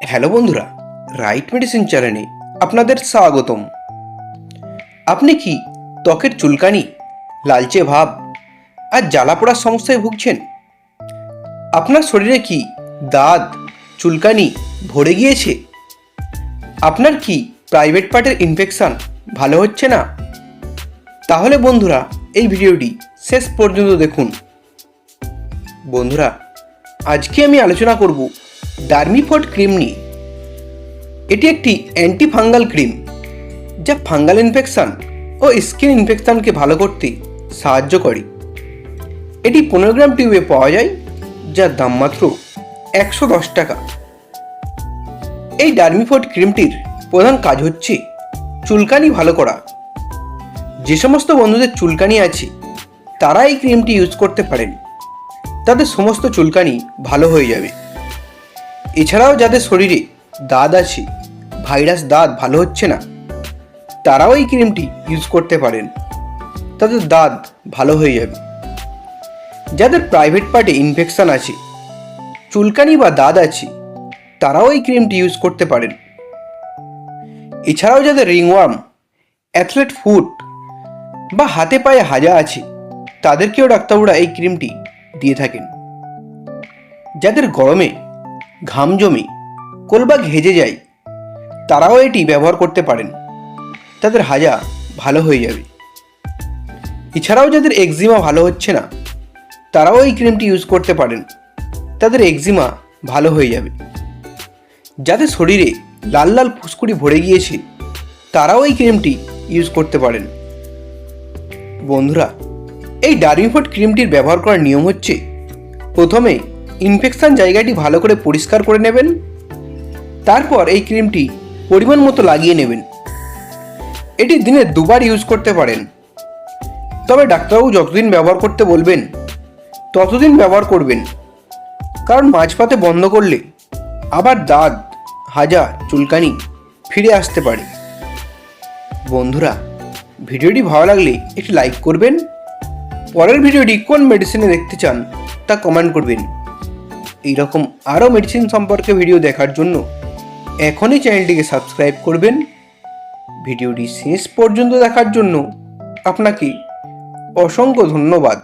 Hello বন্ধুরা, right medicine চ্যানেলে আপনাদের স্বাগতম। আপনি কি ত্বকের চুলকানি, লালচে ভাব আর জ্বালা পোড়ার সমস্যায় ভুগছেন? আপনার শরীরে কি দাঁত, চুলকানি ভরে গিয়েছে? আপনার কি প্রাইভেট পার্টের ইনফেকশন ভালো হচ্ছে না? তাহলে বন্ধুরা এই ভিডিওটি শেষ পর্যন্ত দেখুন। বন্ধুরা, আজকে আমি আলোচনা করব ডার্মিফোর্ট ক্রিম নিয়ে। এটি একটি অ্যান্টি ফাঙ্গাল ক্রিম যা ফাঙ্গাল ইনফেকশন ও স্কিন ইনফেকশনকে ভালো করতে সাহায্য করে। এটি 15 গ্রাম টিউবে পাওয়া যায়, যার দাম মাত্র 110 টাকা। এই ডার্মিফোর্ট ক্রিমটির প্রধান কাজ হচ্ছে চুলকানি ভালো করা। যে সমস্ত বন্ধুদের চুলকানি আছে তারা এই ক্রিমটি ইউজ করতে পারেন, তাদের সমস্ত চুলকানি ভালো হয়ে যাবে। এছাড়াও যাদের শরীরে দাঁত আছে, ভাইরাস দাঁত ভালো হচ্ছে না, তারাও এই ক্রিমটি ইউজ করতে পারেন, তাদের দাঁত ভালো হয়ে যাবে। যাদের প্রাইভেট পার্টে ইনফেকশন আছে, চুলকানি বা দাঁত আছে, তারাও এই ক্রিমটি ইউজ করতে পারেন। এছাড়াও যাদের রিংওয়ার্ম, অ্যাথলেট ফুট বা হাতে পায়ে হাজা আছে, তাদেরকেও ডাক্তারবাবুরা এই ক্রিমটি দিয়ে থাকেন। যাদের গরমে ঘাম জমে কোলবাগ হেজে যায়, তারাও এটি ব্যবহার করতে পারেন, তাদের হাজা ভালো হয়ে যাবে। এছাড়াও যাদের এক্সিমা ভালো হচ্ছে না, তারাও এই ক্রিমটি ইউজ করতে পারেন, তাদের এক্সিমা ভালো হয়ে যাবে। যাদের শরীরে লাল লাল ফুসকুড়ি ভরে গিয়েছে, তারাও এই ক্রিমটি ইউজ করতে পারেন। বন্ধুরা, এই ডার্মিফোর্ট ক্রিমটির ব্যবহার করার নিয়ম হচ্ছে, প্রথমে ইনফেকশন জায়গাটি ভালো করে পরিষ্কার করে নেবেন, তারপর এই ক্রিমটি পরিমাণ মতো লাগিয়ে নেবেন। এটি দিনে 2 বার ইউজ করতে পারেন, তবে ডাক্তারবাবু যতদিন ব্যবহার করতে বলবেন ততদিন ব্যবহার করবেন, কারণ মাঝপথে বন্ধ করলে আবার দাঁত, হাজা, চুলকানি ফিরে আসতে পারে। বন্ধুরা, ভিডিওটি ভালো লাগলে একটি লাইক করবেন। পরের ভিডিওটি কোন মেডিসিনে দেখতে চান তা কমেন্ট করবেন। এইরকম আরও মেডিসিন সম্পর্কে ভিডিও দেখার জন্য এখনই চ্যানেলটিকে সাবস্ক্রাইব করবেন। ভিডিওটি শেষ পর্যন্ত দেখার জন্য আপনাকে অসংখ্য ধন্যবাদ।